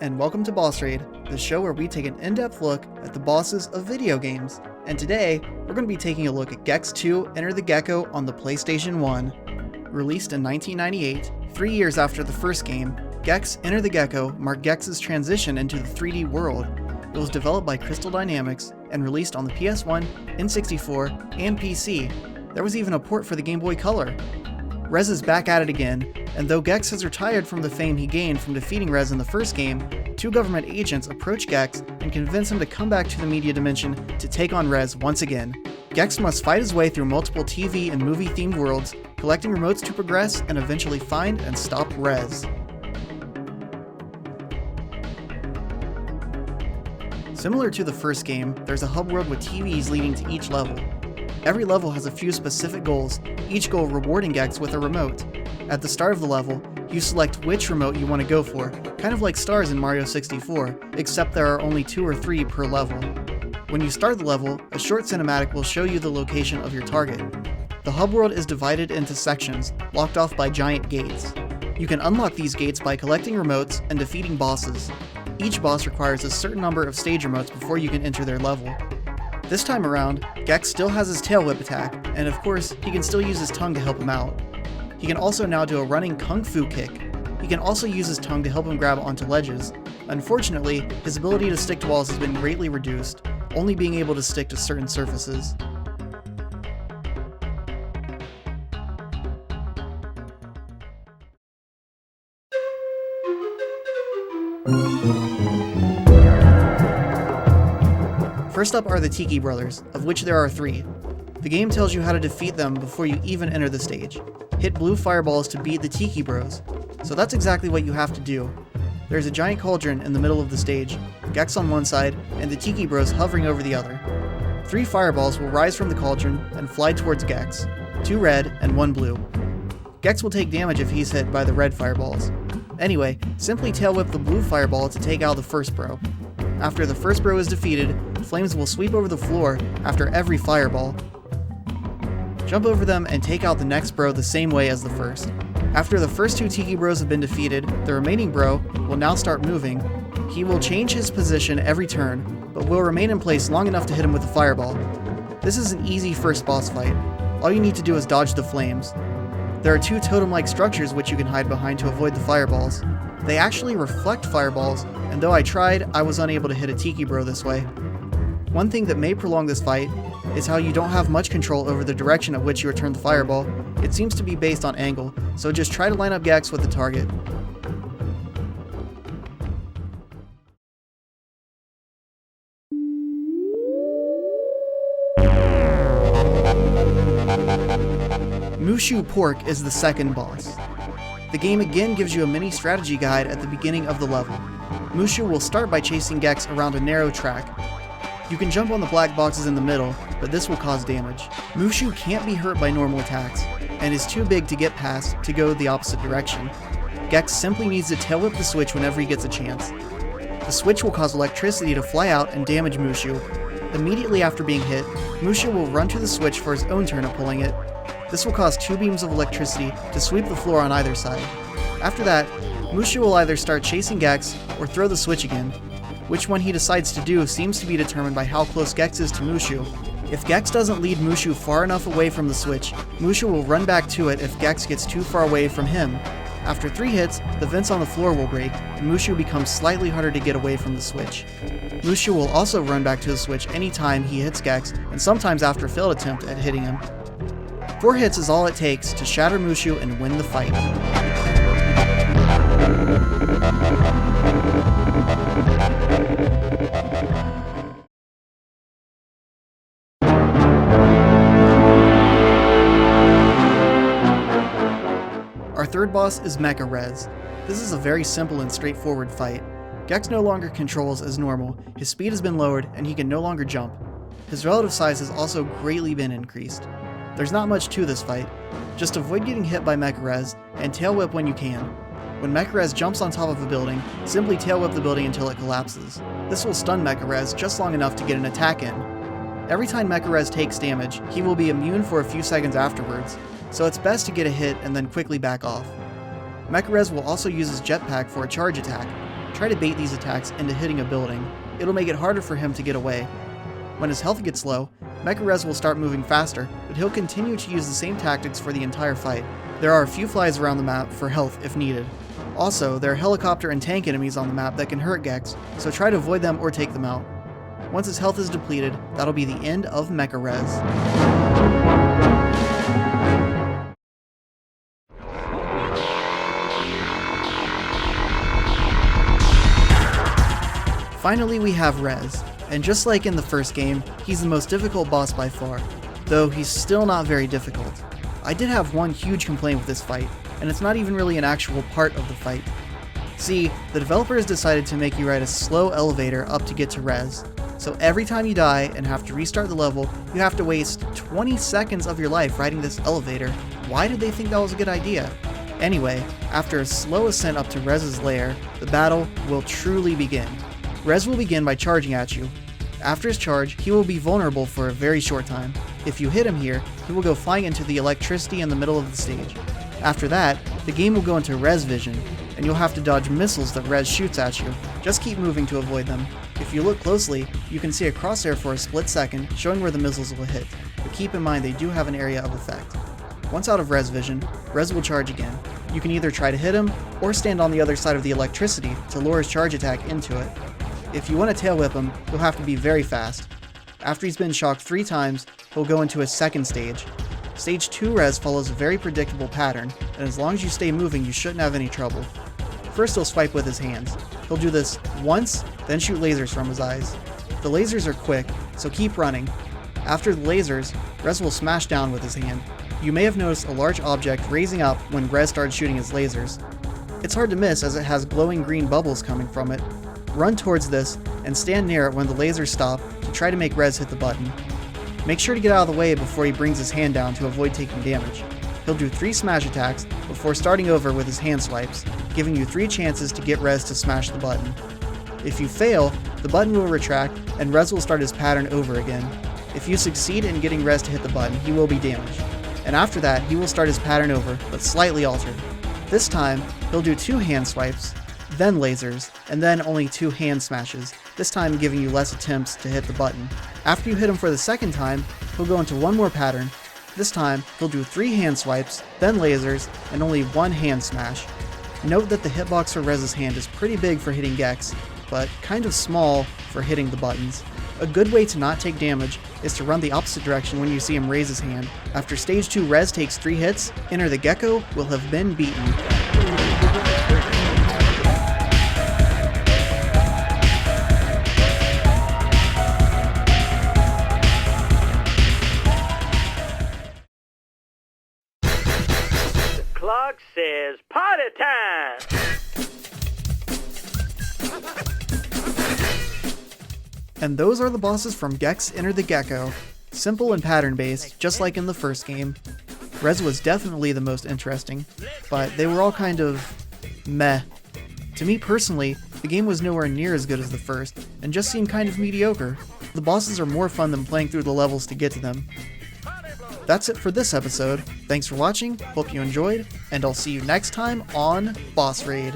and welcome to Boss Raid, the show where we take an in-depth look at the bosses of video games. And today, we're going to be taking a look at Gex 2 Enter the Gecko on the PlayStation 1. Released in 1998, 3 years after the first game, Gex Enter the Gecko marked Gex's transition into the 3D world. It was developed by Crystal Dynamics and released on the PS1, N64, and PC. There was even a port for the Game Boy Color. Res is back at it again, and though Gex has retired from the fame he gained from defeating Res in the first game, two government agents approach Gex and convince him to come back to the media dimension to take on Res once again. Gex must fight his way through multiple TV and movie-themed worlds, collecting remotes to progress and eventually find and stop Res. Similar to the first game, there's a hub world with TVs leading to each level. Every level has a few specific goals, each goal rewarding Gex with a remote. At the start of the level, you select which remote you want to go for, kind of like stars in Mario 64, except there are only 2 or 3 per level. When you start the level, a short cinematic will show you the location of your target. The hub world is divided into sections, locked off by giant gates. You can unlock these gates by collecting remotes and defeating bosses. Each boss requires a certain number of stage remotes before you can enter their level. This time around, Gex still has his tail whip attack, and of course, he can still use his tongue to help him out. He can also now do a running kung fu kick. He can also use his tongue to help him grab onto ledges. Unfortunately, his ability to stick to walls has been greatly reduced, only being able to stick to certain surfaces. First up are the Tiki Brothers, of which there are 3. The game tells you how to defeat them before you even enter the stage. Hit blue fireballs to beat the Tiki Bros. So that's exactly what you have to do. There's a giant cauldron in the middle of the stage, Gex on one side, and the Tiki Bros hovering over the other. 3 fireballs will rise from the cauldron and fly towards Gex, 2 red and 1 blue. Gex will take damage if he's hit by the red fireballs. Anyway, simply tail whip the blue fireball to take out the first bro. After the first bro is defeated, flames will sweep over the floor after every fireball. Jump over them and take out the next bro the same way as the first. After the first 2 Tiki Bros have been defeated, the remaining bro will now start moving. He will change his position every turn, but will remain in place long enough to hit him with a fireball. This is an easy first boss fight. All you need to do is dodge the flames. There are 2 totem-like structures which you can hide behind to avoid the fireballs. They actually reflect fireballs, and though I tried, I was unable to hit a Tiki Bro this way. One thing that may prolong this fight is how you don't have much control over the direction at which you return the fireball. It seems to be based on angle, so just try to line up Gex with the target. Mushu Pork is the second boss. The game again gives you a mini strategy guide at the beginning of the level. Mushu will start by chasing Gex around a narrow track. You can jump on the black boxes in the middle, but this will cause damage. Mushu can't be hurt by normal attacks, and is too big to get past to go the opposite direction. Gex simply needs to tail whip the switch whenever he gets a chance. The switch will cause electricity to fly out and damage Mushu. Immediately after being hit, Mushu will run to the switch for his own turn at pulling it. This will cause 2 beams of electricity to sweep the floor on either side. After that, Mushu will either start chasing Gex or throw the switch again. Which one he decides to do seems to be determined by how close Gex is to Mushu. If Gex doesn't lead Mushu far enough away from the switch, Mushu will run back to it if Gex gets too far away from him. After 3 hits, the vents on the floor will break, and Mushu becomes slightly harder to get away from the switch. Mushu will also run back to the switch anytime he hits Gex, and sometimes after a failed attempt at hitting him. 4 hits is all it takes to shatter Mushu and win the fight. Our third boss is Mecha Res. This is a very simple and straightforward fight. Gex no longer controls as normal, his speed has been lowered, and he can no longer jump. His relative size has also greatly been increased. There's not much to this fight. Just avoid getting hit by Mecha Res, and tail whip when you can. When Mecha Res jumps on top of a building, simply tail whip the building until it collapses. This will stun Mecha Res just long enough to get an attack in. Every time Mecha Res takes damage, he will be immune for a few seconds afterwards, so it's best to get a hit and then quickly back off. Mecha Res will also use his jetpack for a charge attack. try to bait these attacks into hitting a building. It'll make it harder for him to get away. When his health gets low, Mecha Res will start moving faster, but he'll continue to use the same tactics for the entire fight. There are a few flies around the map for health if needed. Also, there are helicopter and tank enemies on the map that can hurt Gex, so try to avoid them or take them out. Once his health is depleted, that'll be the end of Mecha Res. Finally, we have Res, and just like in the first game, he's the most difficult boss by far, though he's still not very difficult. I did have one huge complaint with this fight, and it's not even really an actual part of the fight. See, the developers decided to make you ride a slow elevator up to get to Res, so every time you die and have to restart the level, you have to waste 20 seconds of your life riding this elevator. Why did they think that was a good idea? Anyway, after a slow ascent up to Rez's lair, the battle will truly begin. Res will begin by charging at you. After his charge, he will be vulnerable for a very short time. If you hit him here, he will go flying into the electricity in the middle of the stage. After that, the game will go into Res vision, and you'll have to dodge missiles that Res shoots at you. Just keep moving to avoid them. If you look closely, you can see a crosshair for a split second showing where the missiles will hit, but keep in mind they do have an area of effect. Once out of Res vision, Res will charge again. You can either try to hit him, or stand on the other side of the electricity to lure his charge attack into it. If you want to tail whip him, you'll have to be very fast. After he's been shocked 3 times, he'll go into his second stage. Stage 2 Res follows a very predictable pattern, and as long as you stay moving, you shouldn't have any trouble. First he'll swipe with his hands. He'll do this once, then shoot lasers from his eyes. The lasers are quick, so keep running. After the lasers, Res will smash down with his hand. You may have noticed a large object raising up when Res started shooting his lasers. It's hard to miss as it has glowing green bubbles coming from it. Run towards this, and stand near it when the lasers stop to try to make Res hit the button. Make sure to get out of the way before he brings his hand down to avoid taking damage. He'll do 3 smash attacks before starting over with his hand swipes, giving you 3 chances to get Res to smash the button. If you fail, the button will retract and Res will start his pattern over again. If you succeed in getting Res to hit the button, he will be damaged. And after that, he will start his pattern over, but slightly altered. This time, he'll do 2 hand swipes, then lasers, and then only 2 hand smashes, this time giving you less attempts to hit the button. After you hit him for the second time, he'll go into one more pattern. This time, he'll do 3 hand swipes, then lasers, and only 1 hand smash. Note that the hitbox for Rez's hand is pretty big for hitting Gex, but kind of small for hitting the buttons. A good way to not take damage is to run the opposite direction when you see him raise his hand. After stage 2 Res takes 3 hits, enter the Gecko will have been beaten. Clock says party time! And those are the bosses from Gex Enter the Gecko. Simple and pattern-based, just like in the first game. Res was definitely the most interesting, but they were all kind of meh. To me personally, the game was nowhere near as good as the first, and just seemed kind of mediocre. The bosses are more fun than playing through the levels to get to them. That's it for this episode. Thanks for watching, hope you enjoyed, and I'll see you next time on Boss Raid.